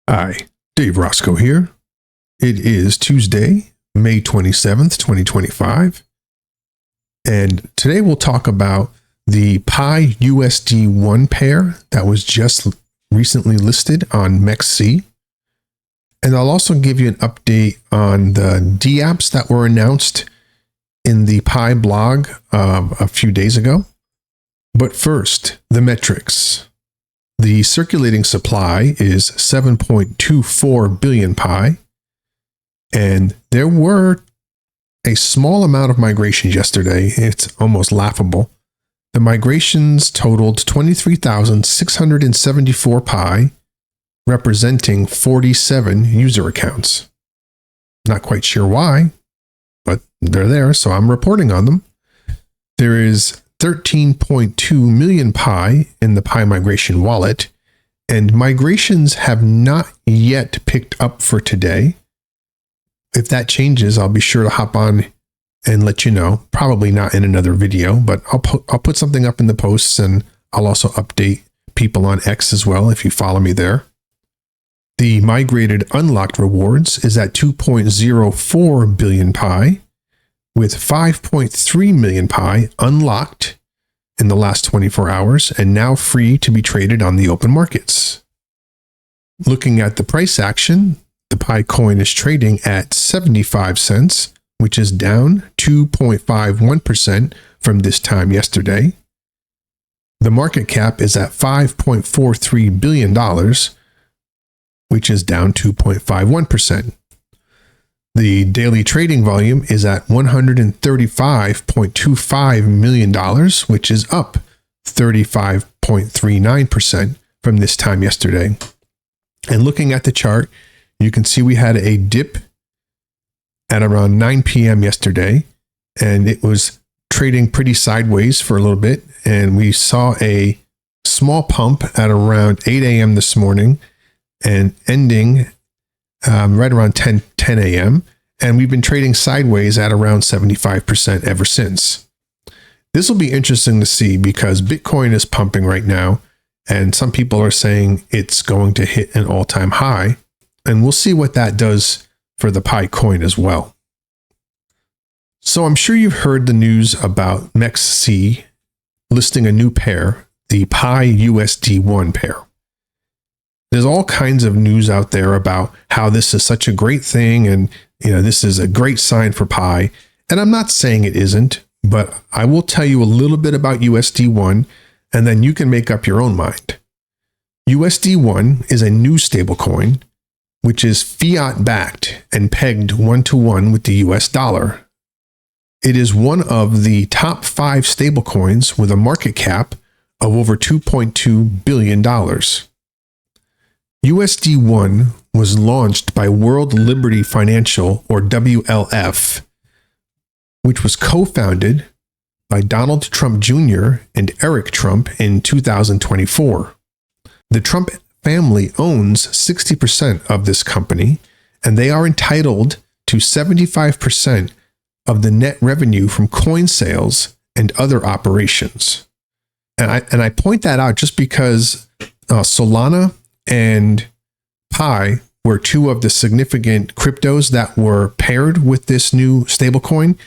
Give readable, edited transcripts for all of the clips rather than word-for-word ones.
Hi, Dave Roscoe here. It is Tuesday, May 27th, 2025. And today we'll talk about the Pi USD1 pair that was just recently listed on MEXC. And I'll also give you an update on the DApps that were announced in the Pi blog a few days ago. But first, the metrics. The circulating supply is 7.24 billion Pi, and there were a small amount of migrations yesterday. It's almost laughable. The migrations totaled 23,674 Pi, representing 47 user accounts. Not quite sure why, but they're there, so I'm reporting on them. There is 13.2 million Pi in the Pi migration wallet, and migrations have not yet picked up for today. If that changes, I'll be sure to hop on and let you know. Probably not in another video, but I'll put something up in the posts, and I'll also update people on X as well if you follow me there. The migrated unlocked rewards is at 2.04 billion Pi, with 5.3 million Pi unlocked in the last 24 hours and now free to be traded on the open markets. Looking at the price action, the Pi coin is trading at 75 cents, which is down 2.51% from this time yesterday. The market cap is at $5.43 billion, which is down 2.51%. The daily trading volume is at $135.25 million, which is up 35.39% from this time yesterday. And looking at the chart, you can see we had a dip at around 9 p.m. yesterday, and it was trading pretty sideways for a little bit. And we saw a small pump at around 8 a.m. this morning and ending right around 10 a.m. And we've been trading sideways at around 75% ever since. This will be interesting to see because Bitcoin is pumping right now, and some people are saying it's going to hit an all-time high. And we'll see what that does for the Pi coin as well. So I'm sure you've heard the news about MEXC listing a new pair, the Pi USD1 pair. There's all kinds of news out there about how this is such a great thing and this is a great sign for Pi. And I'm not saying it isn't, but I will tell you a little bit about USD1 and then you can make up your own mind. USD1 is a new stablecoin, which is fiat backed and pegged 1-to-1 with the US dollar. It is one of the top 5 stablecoins with a market cap of over $2.2 billion. USD1 was launched by World Liberty Financial, or WLF, which was co-founded by Donald Trump Jr. and Eric Trump in 2024. The Trump family owns 60% of this company, and they are entitled to 75% of the net revenue from coin sales and other operations. And I point that out just because Solana and Pi were two of the significant cryptos that were paired with this new stablecoin,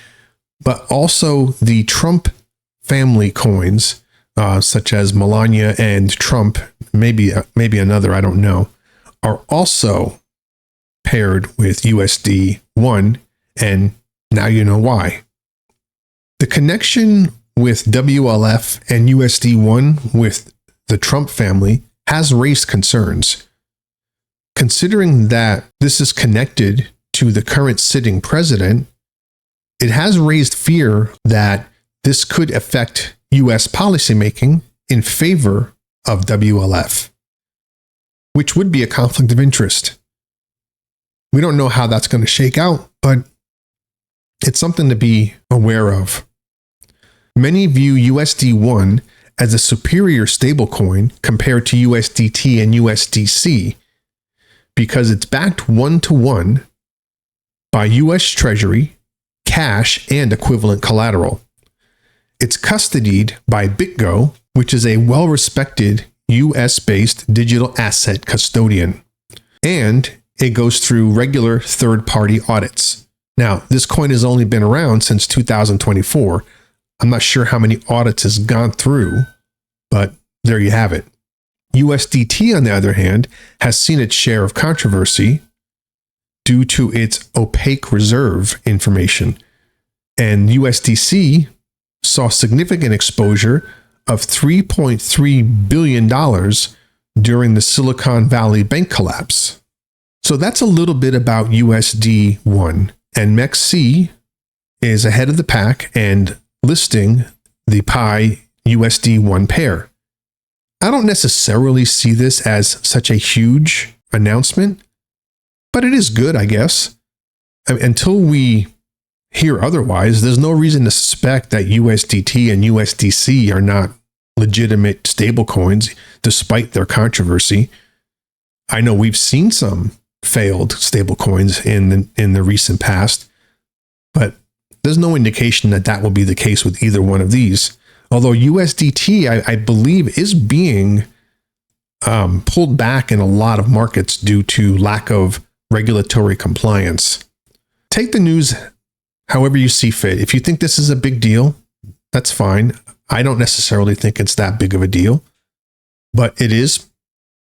but also the Trump family coins, such as Melania and Trump, maybe another, I don't know, are also paired with USD1, and now you know why. The connection with WLF and USD1 with the Trump family has raised concerns. Considering that this is connected to the current sitting president, it has raised fear that this could affect U.S. policymaking in favor of WLF, which would be a conflict of interest. We don't know how that's going to shake out, but it's something to be aware of. Many view USD1 as a superior stablecoin compared to USDT and USDC because it's backed 1-to-1 by US Treasury, cash, and equivalent collateral. It's custodied by BitGo, which is a well-respected US-based digital asset custodian. and it goes through regular third-party audits. Now, this coin has only been around since 2024. I'm not sure how many audits it's gone through, but there you have it. USDT, on the other hand, has seen its share of controversy due to its opaque reserve information. And USDC saw significant exposure of $3.3 billion during the Silicon Valley Bank collapse. So that's a little bit about USD1. And MEXC is ahead of the pack and listing the Pi USD1 pair. I don't necessarily see this as such a huge announcement, but it is good, I guess. Until we hear otherwise, there's no reason to suspect that USDT and USDC are not legitimate stablecoins, despite their controversy. I know we've seen some failed stablecoins in the recent past, but there's no indication that that will be the case with either one of these. Although USDT, I believe, is being pulled back in a lot of markets due to lack of regulatory compliance. Take the news however you see fit. If you think this is a big deal, that's fine. I don't necessarily think it's that big of a deal, but it is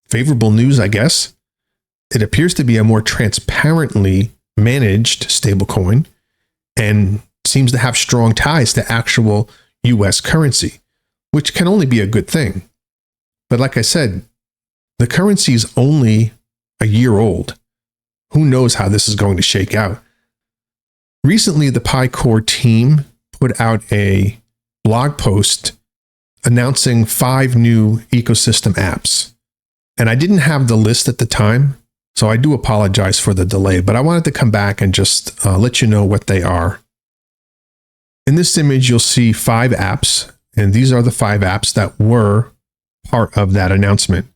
favorable news, I guess. It appears to be a more transparently managed stablecoin and seems to have strong ties to actual US currency, which can only be a good thing. But like I said, the currency is only a year old. Who knows how this is going to shake out? Recently, the Pi Core team put out a blog post announcing 5 new ecosystem apps. And I didn't have the list at the time, so I do apologize for the delay, but I wanted to come back and just let you know what they are. In this image, you'll see 5 apps, and these are the 5 apps that were part of that announcement.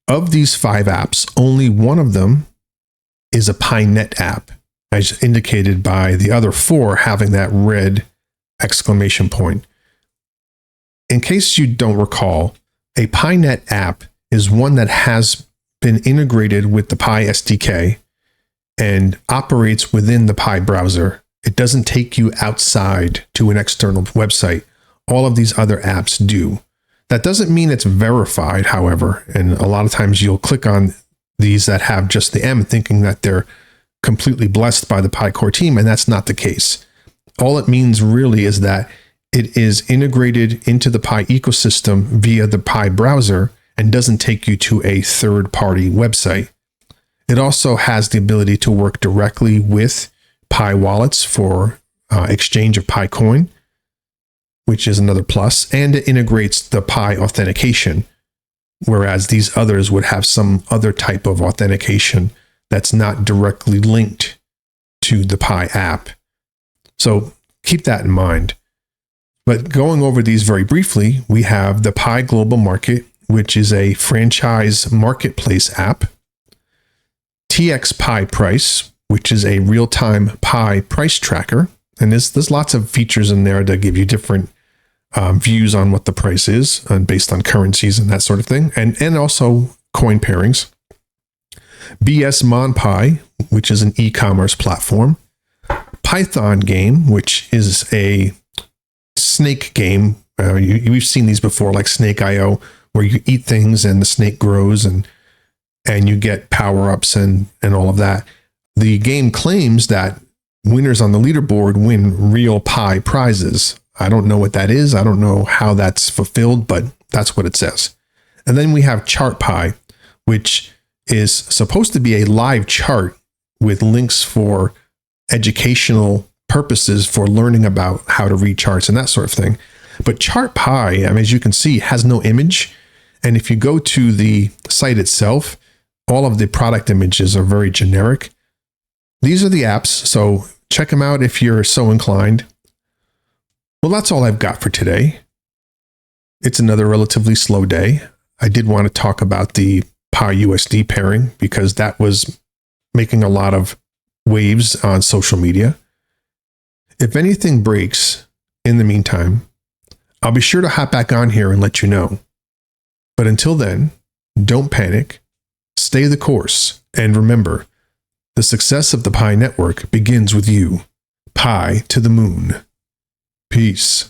Of these 5 apps, only one of them is a Pinet app, as indicated by the other 4 having that red exclamation point. In case you don't recall, a Pinet app is one that has been integrated with the Pi SDK and operates within the Pi browser. It doesn't take you outside to an external website. All of these other apps do. That doesn't mean it's verified, however, and a lot of times you'll click on these that have just the M thinking that they're completely blessed by the Pi Core team, and that's not the case. All it means really is that it is integrated into the Pi ecosystem via the Pi browser and doesn't take you to a third-party website. It also has the ability to work directly with Pi wallets for exchange of Pi coin, which is another plus, and it integrates the Pi authentication, whereas these others would have some other type of authentication that's not directly linked to the Pi app. So keep that in mind. But going over these very briefly, we have the Pi Global Market, which is a franchise marketplace app. TX Pi Price, which is a real-time Pi price tracker. And there's lots of features in there that give you different views on what the price is based on currencies and that sort of thing. And also coin pairings. BS MonPi, which is an e-commerce platform. Python Game, which is a snake game. We've seen these before, like Snake.io, where you eat things and the snake grows and you get power-ups and all of that. The game claims that winners on the leaderboard win real Pi prizes. I don't know what that is. I don't know how that's fulfilled, but that's what it says. And then we have ChartPi, which is supposed to be a live chart with links for educational purposes for learning about how to read charts and that sort of thing. But ChartPi, as you can see, has no image. And if you go to the site itself, all of the product images are very generic. These are the apps, so check them out if you're so inclined. Well, that's all I've got for today. It's another relatively slow day. I did want to talk about the Pi USD pairing because that was making a lot of waves on social media. If anything breaks in the meantime, I'll be sure to hop back on here and let you know. But until then, don't panic, stay the course, And remember, the success of the Pi network begins with you. Pi to the moon. Peace.